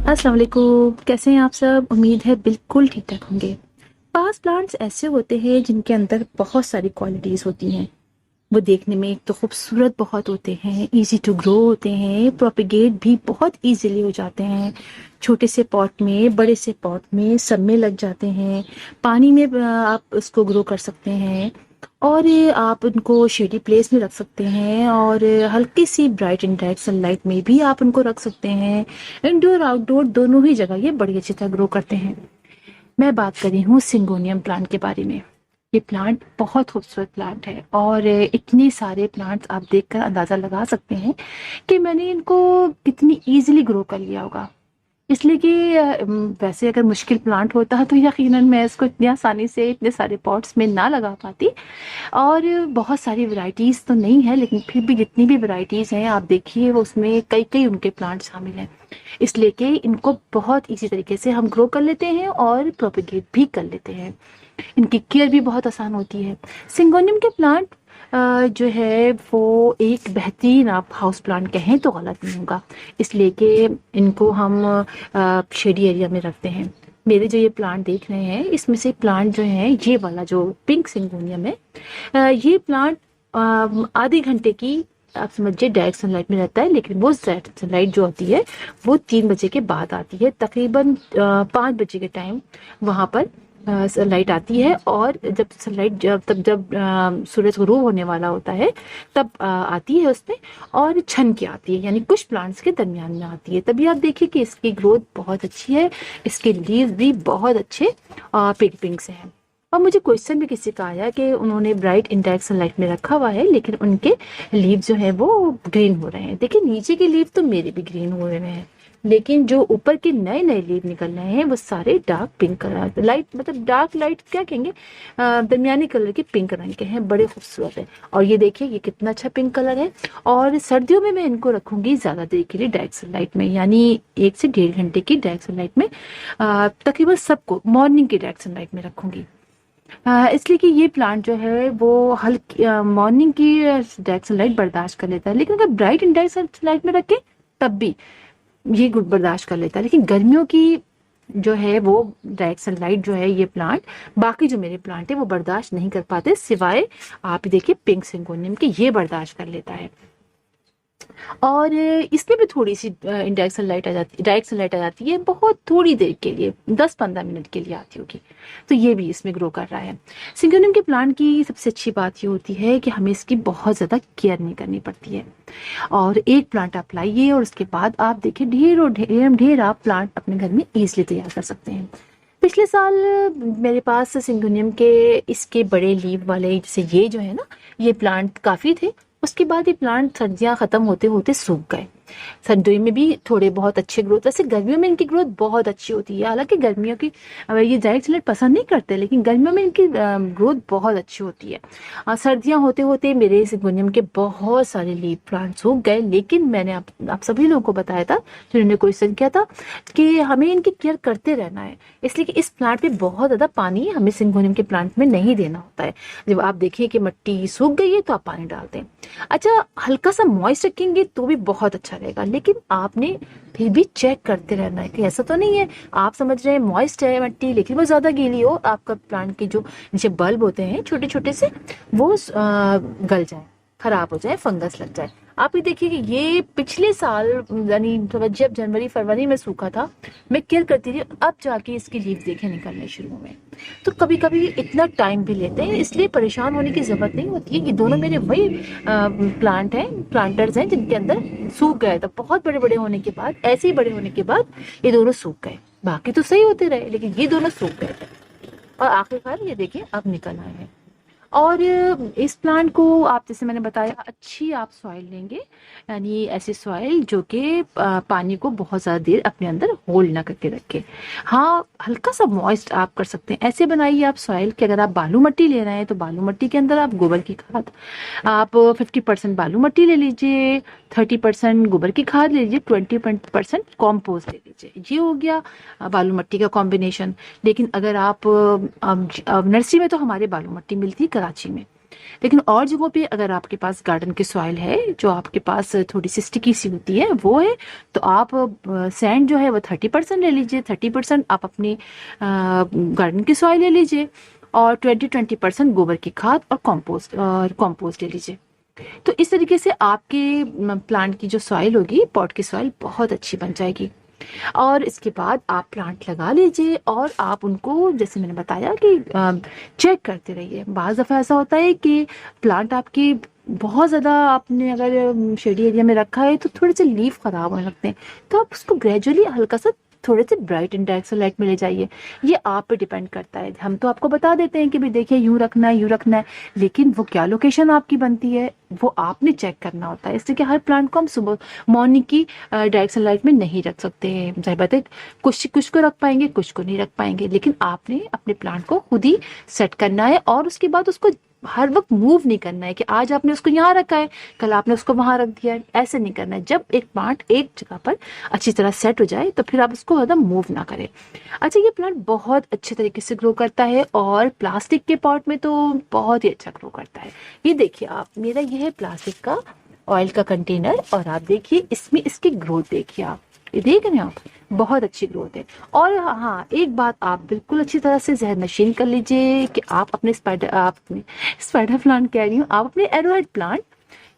अस्सलाम वालेकुम, कैसे हैं आप सब? उम्मीद है बिल्कुल ठीक ठाक होंगे। पास प्लांट्स ऐसे होते हैं जिनके अंदर बहुत सारी क्वालिटीज़ होती हैं। वो देखने में एक तो खूबसूरत बहुत होते हैं, इजी टू ग्रो होते हैं, प्रोपिगेट भी बहुत इजीली हो जाते हैं। छोटे से पॉट में, बड़े से पॉट में, सब में लग जाते हैं। पानी में आप उसको ग्रो कर सकते हैं और आप उनको शेडी प्लेस में रख सकते हैं और हल्की सी ब्राइट इनडायरेक्ट सनलाइट में भी आप उनको रख सकते हैं। इंडोर आउटडोर दोनों ही जगह ये बड़ी अच्छी तरह ग्रो करते हैं। मैं बात कर रही हूँ सिंगोनियम प्लांट के बारे में। ये प्लांट बहुत खूबसूरत प्लांट है और इतने सारे प्लांट्स आप देखकर अंदाजा लगा सकते हैं कि मैंने इनको कितनी इजीली ग्रो कर लिया होगा। इसलिए कि वैसे अगर मुश्किल प्लांट होता तो यकीनन मैं इसको इतनी आसानी से इतने सारे पॉट्स में ना लगा पाती। और बहुत सारी वैरायटीज़ तो नहीं है, लेकिन फिर भी जितनी भी वैरायटीज़ हैं आप देखिए वो उसमें कई कई उनके प्लांट शामिल हैं। इसलिए कि इनको बहुत इजी तरीके से हम ग्रो कर लेते हैं और प्रोपिगेट भी कर लेते हैं। इनकी केयर भी बहुत आसान होती है। सिंगोनियम के प्लांट जो है वो एक बेहतरीन, आप हाउस प्लांट कहें तो गलत नहीं होगा, इसलिए कि इनको हम शेडी एरिया में रखते हैं। मेरे जो ये प्लांट देख रहे हैं इसमें से प्लांट जो है, ये वाला जो पिंक सिंगोनियम है, ये प्लांट आधे घंटे की आप समझिए डायरेक्ट सनलाइट में रहता है, लेकिन वो सनलाइट जो आती है वो 3 बजे के बाद आती है। तकरीबन 5 बजे के टाइम वहाँ पर सनलाइट आती है और जब सनलाइट जब सूरज गुरूब होने वाला होता है तब आती है उसमें, और छन के आती है, यानी कुछ प्लांट्स के दरमियान में आती है। तभी आप देखिए कि इसकी ग्रोथ बहुत अच्छी है, इसके लीव्स भी बहुत अच्छे पिंक पिंक से हैं। और मुझे क्वेश्चन भी किसी का आया कि उन्होंने ब्राइट इंडायरेक्ट सनलाइट में रखा हुआ है लेकिन उनके लीव जो है वो ग्रीन हो रहे हैं। देखिए नीचे के लीव तो मेरे भी ग्रीन हो रहे हैं, लेकिन जो ऊपर के नए नए लीव निकल रहे हैं वो सारे डार्क पिंक कलर, लाइट मतलब डार्क लाइट क्या कहेंगे, दरमियानी कलर के पिंक रंग के हैं, बड़े खूबसूरत है। और ये देखिए ये कितना अच्छा पिंक कलर है। और सर्दियों में मैं इनको रखूंगी ज्यादा देर के लिए डायरेक्ट सनलाइट में, यानी 1 से 1.5 घंटे की डायरेक्ट सनलाइट में, तकरीबन सबको मॉर्निंग की डायरेक्ट सनलाइट में रखूंगी। इसलिए कि ये प्लांट जो है वो हल्की मॉर्निंग की डायरेक्ट सनलाइट बर्दाश्त कर लेता है, लेकिन अगर ब्राइट इंडायरेक्ट सनलाइट में रखें तब भी ये गुड बर्दाश्त कर लेता है। लेकिन गर्मियों की जो है वो डायरेक्ट सनलाइट जो है ये प्लांट, बाकी जो मेरे प्लांट है वो बर्दाश्त नहीं कर पाते, सिवाय आप देखिए पिंक सिंगोनियम के, ये बर्दाश्त कर लेता है। और इसमें भी थोड़ी सी इंडायरेक्ट सनलाइट आ जाती, डायरेक्ट सनलाइट आ जाती है, बहुत थोड़ी देर के लिए, 10-15 मिनट के लिए आती होगी, तो ये भी इसमें ग्रो कर रहा है। सिंगोनियम के प्लांट की सबसे अच्छी बात ये होती है कि हमें इसकी बहुत ज़्यादा केयर नहीं करनी पड़ती है। और एक प्लांट आप लाइए और उसके बाद आप देखिए ढेर और ढेर ढेर आप प्लांट अपने घर में ईजिली तैयार कर सकते हैं। पिछले साल मेरे पास सिंगोनियम के इसके बड़े लीव वाले, जैसे ये जो है ना, ये प्लांट काफ़ी थे। उसके बाद ये प्लांट सर्दियाँ ख़त्म होते होते सूख गए। सर्दियों में भी थोड़े बहुत अच्छे ग्रोथ, वैसे गर्मियों में इनकी ग्रोथ बहुत अच्छी होती है। हालांकि गर्मियों की ये डायरेक्ट सनलाइट पसंद नहीं करते, लेकिन गर्मियों में इनकी ग्रोथ बहुत अच्छी होती है। सर्दियाँ होते होते मेरे सिंगोनियम के बहुत सारे लीव प्लांट सूख गए, लेकिन मैंने आप सभी लोगों को बताया था जिन्होंने क्वेश्चन किया था कि हमें इनकी केयर करते रहना है, इसलिए कि इस प्लांट पे बहुत ज़्यादा पानी हमें सिंगोनियम के प्लांट में नहीं देना होता है। जब आप देखिए कि मिट्टी सूख गई है तो आप पानी डाल दें। अच्छा, हल्का सा मॉइस्ट रखेंगे तो भी बहुत अच्छा रहेगा, लेकिन आपने फिर भी चेक करते रहना है कि ऐसा तो नहीं है आप समझ रहे हैं मॉइस्ट है मिट्टी लेकिन वो ज़्यादा गीली हो, आपका प्लांट के जो नीचे बल्ब होते हैं छोटे छोटे से, वो गल जाए, खराब हो जाए, फंगस लग जाए। आप ये देखिए कि ये पिछले साल, यानी जब जनवरी फरवरी में सूखा था, मैं केयर करती थी, अब जाके इसकी लीव देखे निकलने शुरू हुए। तो कभी कभी इतना टाइम भी लेते हैं, इसलिए परेशान होने की जरूरत नहीं होती है। ये दोनों मेरे वही प्लांट हैं, प्लांटर्स हैं जिनके अंदर सूख गए था, बहुत बड़े बड़े होने के बाद, ऐसे ही बड़े होने के बाद ये दोनों सूख गए। बाकी तो सही होते रहे, लेकिन ये दोनों सूख गए थे और आखिरकार ये देखिए अब निकल आए हैं। और इस प्लांट को आप, जैसे मैंने बताया, अच्छी आप सॉइल लेंगे, यानी ऐसी सॉइल जो कि पानी को बहुत ज़्यादा देर अपने अंदर होल्ड ना करके रखे। हाँ, हल्का सा मॉइस्ट आप कर सकते हैं। ऐसे बनाइए आप सॉइल कि अगर आप बालू मिट्टी ले रहे हैं तो बालू मिट्टी के अंदर आप गोबर की खाद, आप 50% बालू मिट्टी ले लीजिए, 30% गोबर की खाद ले लीजिए, 20% कॉम्पोस्ट ले लीजिए। ये हो गया बालू मिट्टी का कॉम्बिनेशन। लेकिन अगर आप नर्सरी में तो हमारे बालू मिट्टी मिलती है कराची में, लेकिन और जगहों पे अगर आपके पास गार्डन की सॉइल है जो आपके पास थोड़ी सी स्टिकी सी होती है वो है, तो आप सैंड जो है वो 30% ले लीजिए, 30% आप अपनी गार्डन की सॉइल ले लीजिए, और 20% गोबर की खाद और कॉम्पोस्ट ले लीजिए। तो इस तरीके से आपके प्लांट की जो सॉइल होगी, पॉट की सॉइल बहुत अच्छी बन जाएगी। और इसके बाद आप प्लांट लगा लीजिए और आप उनको, जैसे मैंने बताया कि चेक करते रहिए। बाज़ दफ़ा ऐसा होता है कि प्लांट आपके बहुत ज़्यादा आपने अगर शेडी एरिया में रखा है तो थोड़े से लीफ ख़राब होने लगते हैं, तो आप उसको ग्रेजुअली हल्का सा थोड़े से ब्राइट इंडायरेक्ट लाइट में ले जाइए। ये आप पे डिपेंड करता है। हम तो आपको बता देते हैं कि भाई देखिए यूं रखना है, यूं रखना है, लेकिन वो क्या लोकेशन आपकी बनती है वो आपने चेक करना होता है। इसलिए कि हर प्लांट को हम सुबह मॉर्निंग की डायरेक्ट सनलाइट में नहीं रख सकते हैं। जाहिर बात है कुछ कुछ को रख पाएंगे, कुछ को नहीं रख पाएंगे, लेकिन आपने अपने प्लांट को खुद ही सेट करना है और उसके बाद उसको हर वक्त मूव नहीं करना है कि आज आपने उसको यहाँ रखा है कल आपने उसको वहां रख दिया है, ऐसे नहीं करना है। जब एक प्लांट एक जगह पर अच्छी तरह सेट हो जाए तो फिर आप उसको ज़्यादा मूव ना करें। अच्छा, ये प्लांट बहुत अच्छे तरीके से ग्रो करता है और प्लास्टिक के पॉट में तो बहुत ही अच्छा ग्रो करता है। ये देखिए आप, मेरा ये है प्लास्टिक का ऑयल का कंटेनर और आप देखिए इसमें इसकी ग्रोथ देखिए आप, ये देख रहे हैं आप, बहुत अच्छी ग्रोथ है। और हाँ, एक बात आप बिल्कुल अच्छी तरह से जहन नशीन कर लीजिए कि आप अपने स्पाइडर प्लांट कह रही हूँ, आप अपने एरोहेड प्लांट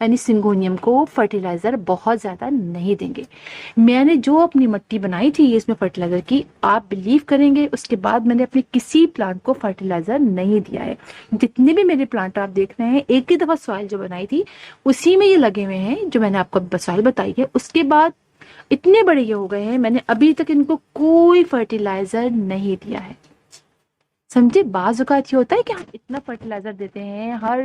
यानी सिंगोनियम को फर्टिलाइजर बहुत ज्यादा नहीं देंगे। मैंने जो अपनी मिट्टी बनाई थी इसमें फर्टिलाइजर की, आप बिलीव करेंगे उसके बाद मैंने अपने किसी प्लांट को फर्टिलाइजर नहीं दिया है। जितने भी मेरे प्लांट आप देख रहे हैं, एक ही दफा सॉइल जो बनाई थी उसी में ये लगे हुए हैं जो मैंने आपको सॉइल बताई है। उसके बाद इतने बड़े ये हो गए हैं, मैंने अभी तक इनको कोई फर्टिलाइजर नहीं दिया है। समझे, बाज औकात ये होता है कि हम इतना फर्टिलाइजर देते हैं हर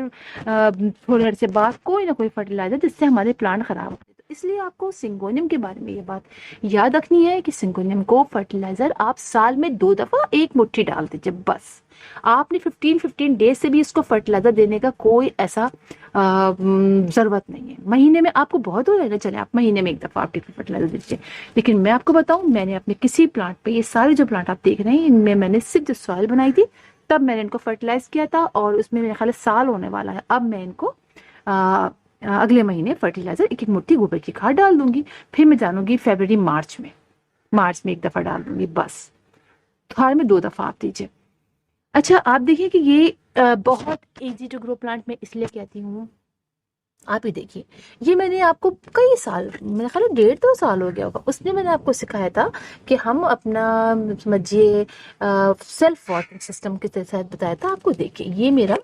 थोड़ी देर से बाद कोई ना कोई फर्टिलाइजर, जिससे हमारे प्लांट खराब होते हैं। तो इसलिए आपको सिंगोनियम के बारे में ये बात याद रखनी है कि सिंगोनियम को फर्टिलाइजर आप साल में 2 दफा एक मुट्ठी डाल दीजिए बस। आपने 15 डेज से भी इसको फर्टिलाइजर देने का कोई ऐसा जरूरत नहीं है। महीने में आपको बहुत हो जाएगा, चले आप महीने में एक दफा आप फर्टिलाइजर दीजिए। लेकिन मैं आपको बताऊं, मैंने अपने किसी प्लांट पे, ये सारे जो प्लांट आप देख रहे हैं इनमें मैंने सिर्फ जो सॉइल बनाई थी तब मैंने इनको फर्टिलाइज किया था, और उसमें मेरे ख्याल साल होने वाला है। अब मैं इनको अगले महीने फर्टिलाइजर एक एक मुट्ठी गोबर की खाद डाल दूंगी, फिर मैं जानूंगी फरवरी मार्च में एक दफा डाल दूंगी बस। हर में 2 दफा आप दीजिए। अच्छा, आप देखिए कि ये बहुत इजी टू ग्रो प्लांट में इसलिए कहती हूँ। आप ही देखिए, ये मैंने आपको कई साल, मेरे ख्याल 1.5-2 साल हो गया होगा, उसने मैंने आपको सिखाया था कि हम अपना समझिए सेल्फ वाटरिंग सिस्टम के तहत बताया था आपको। देखिए ये मेरा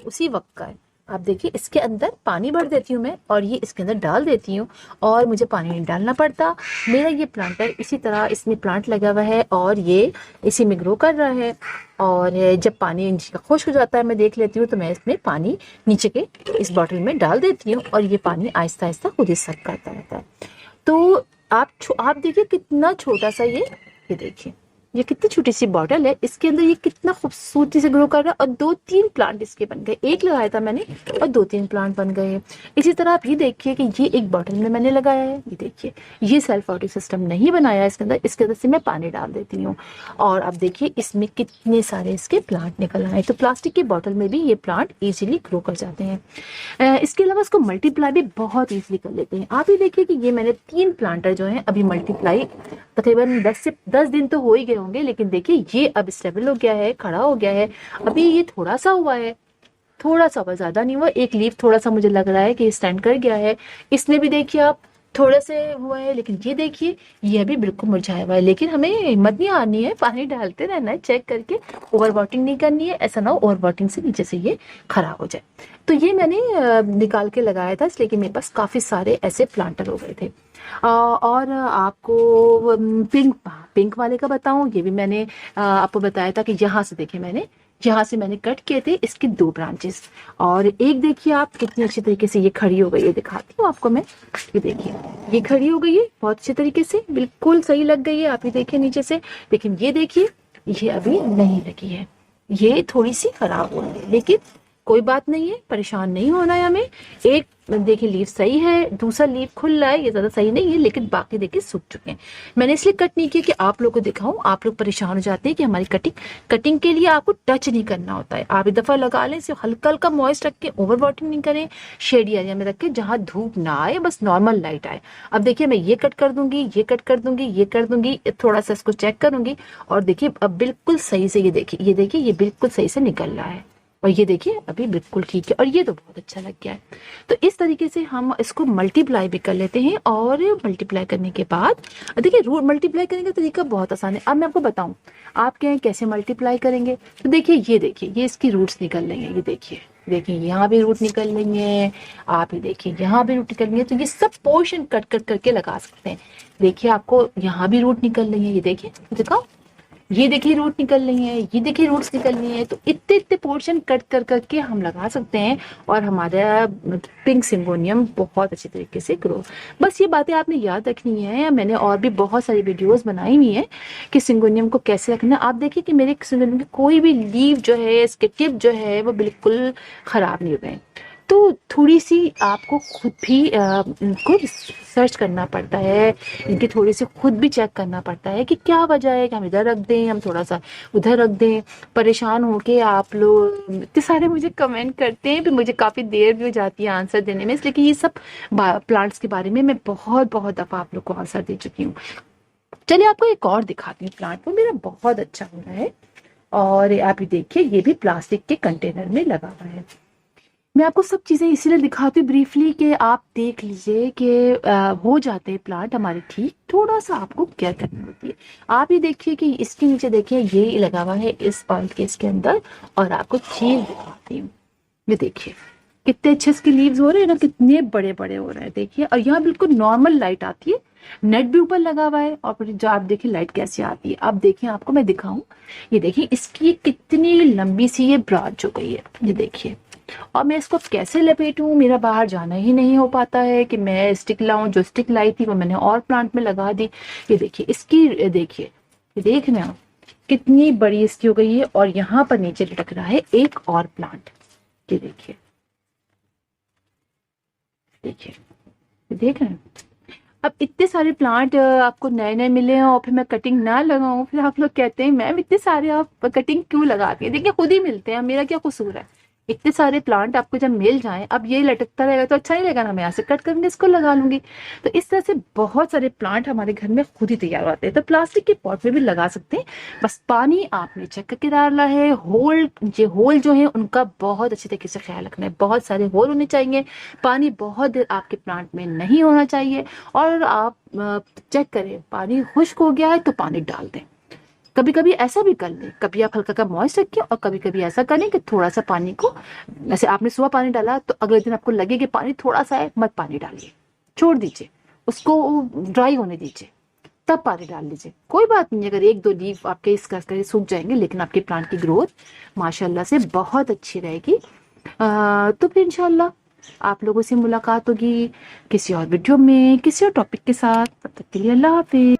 उसी वक्त का है। आप देखिए इसके अंदर पानी भर देती हूँ मैं और ये इसके अंदर डाल देती हूँ और मुझे पानी नहीं डालना पड़ता। मेरा ये प्लांटर इसी तरह इसमें प्लांट लगा हुआ है और ये इसी में ग्रो कर रहा है। और जब पानी नीचे का खुश्क हो जाता है मैं देख लेती हूँ तो मैं इसमें पानी नीचे के इस बॉटल में डाल देती हूँ और ये पानी आहिस्ता आहिस्ता खुद ही सक करता रहता है। तो आप देखिए कितना छोटा सा ये देखिए ये कितनी छोटी सी बॉटल है, इसके अंदर ये कितना खूबसूरती से ग्रो कर रहा है और 2-3 प्लांट इसके बन गए। एक लगाया था मैंने और 2-3 प्लांट बन गए। इसी तरह आप ये देखिए कि ये एक बॉटल में मैंने लगाया है। ये देखिए ये सेल्फ वाटरिंग सिस्टम नहीं बनाया इसके अंदर से मैं पानी डाल देती हूँ और आप देखिए इसमें कितने सारे इसके प्लांट निकल आए। तो प्लास्टिक की बॉटल में भी ये प्लांट ईजिली ग्रो कर जाते हैं। इसके अलावा इसको मल्टीप्लाई भी बहुत ईजिली कर लेते हैं। आप ये देखिए कि ये मैंने 3 प्लांटर जो है अभी मल्टीप्लाई तकरीबन 10 दिन तो हो ही गए होंगे, लेकिन देखिए ये अब स्टेबल हो गया है, खड़ा हो गया है। अभी ये थोड़ा सा हुआ है, थोड़ा सा हुआ, ज्यादा नहीं हुआ। एक लीफ थोड़ा सा मुझे लग रहा है कि स्टैंड कर गया है। इसने भी देखिए आप थोड़े से हुआ है, लेकिन ये देखिए ये अभी बिल्कुल मुरझाया हुआ है। लेकिन हमें हिम्मत नहीं हारनी है, पानी डालते रहना है चेक करके, ओवर वाटरिंग नहीं करनी है। ऐसा ना हो ओवर वाटरिंग से नीचे से ये खराब हो जाए। तो ये मैंने निकाल के लगाया था इसलिए कि मेरे पास काफी सारे ऐसे प्लांटर हो गए थे। और आपको पिंक वाले का बताऊं, ये भी मैंने आपको बताया था कि यहाँ से देखे मैंने, यहाँ से मैंने कट किए थे इसके 2 ब्रांचेस और एक देखिए आप कितनी अच्छी तरीके से ये खड़ी हो गई है। दिखाती हूँ आपको मैं, ये देखिए ये खड़ी हो गई है बहुत अच्छे तरीके से, बिल्कुल सही लग गई है। आप ये देखिए नीचे से, लेकिन ये देखिए ये अभी नहीं लगी है, ये थोड़ी सी खराब हो रही है। लेकिन कोई बात नहीं है, परेशान नहीं होना है हमें। एक देखिए लीफ सही है, दूसरा लीफ खुल रहा है, ये ज्यादा सही नहीं है, लेकिन बाकी देखिए सूख चुके हैं। मैंने इसलिए कट नहीं किया कि आप लोगों को दिखाऊं, आप लोग परेशान हो जाते हैं कि हमारी कटिंग के लिए आपको टच नहीं करना होता है। आप एक दफा लगा लें, सिर्फ हल्का हल्का मॉइस्ट रख के, ओवर वाटरिंग नहीं करें, शेडी एरिया में रख के जहां धूप ना आए, बस नॉर्मल लाइट आए। अब देखिए मैं ये कट कर दूंगी, ये कट कर दूंगी, ये कर दूंगी, थोड़ा सा इसको चेक करूंगी और देखिए अब बिल्कुल सही से, ये देखिए ये बिल्कुल सही से निकल रहा है, और ये देखिए अभी बिल्कुल ठीक है, और ये तो बहुत अच्छा लग गया है। तो इस तरीके से हम इसको मल्टीप्लाई भी कर लेते हैं, और मल्टीप्लाई करने के बाद देखिए रूट मल्टीप्लाई करने का तरीका बहुत आसान है। अब मैं आपको बताऊं आप क्या कैसे मल्टीप्लाई करेंगे। तो देखिए ये इसकी रूट्स निकल रही है, ये देखिए यहाँ भी रूट निकल रही है, आप ये देखिए यहाँ भी रूट निकल रही है। तो ये सब पोर्शन कट कट करके लगा सकते हैं। देखिए आपको यहाँ भी रूट निकल रही है, ये देखिए दिखाओ, ये देखिए रूट निकल रही है, ये देखिए रूट्स निकल रही है। तो इतने इतने पोर्शन कट कर करके हम लगा सकते हैं, और हमारा पिंक सिंगोनियम बहुत अच्छे तरीके से ग्रो। बस ये बातें आपने याद रखनी है। मैंने और भी बहुत सारी वीडियोस बनाई हुई हैं कि सिंगोनियम को कैसे रखना है। आप देखिए कि मेरे सिंगोनियम की कोई भी लीव जो है, इसके टिप जो है, वो बिल्कुल खराब नहीं हुए। तो थोड़ी सी आपको खुद भी इनको सर्च करना पड़ता है, इनकी थोड़ी सी खुद भी चेक करना पड़ता है कि क्या वजह है कि हम इधर रख दें, हम थोड़ा सा उधर रख दें। परेशान होके आप लोग इतने सारे मुझे कमेंट करते हैं, फिर मुझे काफ़ी देर भी हो जाती है आंसर देने में, इसलिए कि ये सब प्लांट्स के बारे में मैं बहुत बहुत दफ़ा आप लोग को आंसर दे चुकी हूँ। चलिए आपको एक और दिखाती हूँ प्लांट, वो मेरा बहुत अच्छा हो रहा है। और आप ये देखिए, ये भी प्लास्टिक के कंटेनर में लगा हुआ है। मैं आपको सब चीज़ें इसीलिए दिखाती हूँ ब्रीफली कि आप देख लीजिए कि हो जाते हैं प्लांट हमारे ठीक, थोड़ा सा आपको केयर करनी होती है। आप ये देखिए कि इसके नीचे देखिए ये लगा हुआ है इस ऑयल केस के अंदर, और आपको चीज दिखाती हूँ। ये देखिए कितने अच्छे इसके लीव्स हो रहे हैं ना, कितने बड़े बड़े हो रहे हैं देखिए। और यहाँ बिल्कुल नॉर्मल लाइट आती है, नेट भी ऊपर लगा हुआ है, और फिर जो आप देखिए लाइट कैसे आती है। आप देखिए, आपको मैं दिखाऊं, ये देखिए इसकी कितनी लंबी सी ये ब्रांच हो गई है, ये देखिए। और मैं इसको कैसे लपेटूं, मेरा बाहर जाना ही नहीं हो पाता है कि मैं स्टिक लाऊं। जो स्टिक लाई थी वो मैंने और प्लांट में लगा दी। ये देखिए इसकी, देखिए ये देख रहे हैं कितनी बड़ी इसकी हो गई है, और यहाँ पर नीचे लटक रहा है एक और प्लांट। ये देखिए देख रहे हैं। अब इतने सारे प्लांट आपको नए नए मिले हैं, और फिर मैं कटिंग ना लगाऊं, फिर आप लोग कहते हैं मैम इतने सारे आप कटिंग क्यों लगाती है। देखिए खुद ही मिलते हैं, मेरा क्या कसूर है। इतने सारे प्लांट आपको जब मिल जाएं, अब ये लटकता रहेगा तो अच्छा नहीं लगेगा ना, मैं यहाँ से कट करूंगी, इसको लगा लूंगी। तो इस तरह से बहुत सारे प्लांट हमारे घर में खुद ही तैयार होते हैं। तो प्लास्टिक के पॉट में भी लगा सकते हैं, बस पानी आपने चेक करके डालना है। होल जो है उनका बहुत अच्छे तरीके से ख्याल रखना है, बहुत सारे होल होने चाहिए, पानी बहुत देर आपके प्लांट में नहीं होना चाहिए। और आप चेक करें पानी खुश्क हो गया है तो पानी डाल दें। कभी कभी ऐसा भी कर लें, कभी आप हल्का का मॉइस्ट रखिए, और कभी कभी ऐसा करें कि थोड़ा सा पानी को, जैसे आपने सुबह पानी डाला तो अगले दिन आपको लगे कि पानी थोड़ा सा है, मत पानी डालिए, छोड़ दीजिए, उसको ड्राई होने दीजिए, तब पानी डाल लीजिए। कोई बात नहीं अगर एक दो लीफ आपके इस करके सूख जाएंगे, लेकिन आपके प्लांट की ग्रोथ माशाल्लाह से बहुत अच्छी रहेगी। तो फिर इंशाल्लाह आप लोगों से मुलाकात होगी किसी और वीडियो में, किसी और टॉपिक के साथ। तब तक के लिए अल्लाह हाफिज।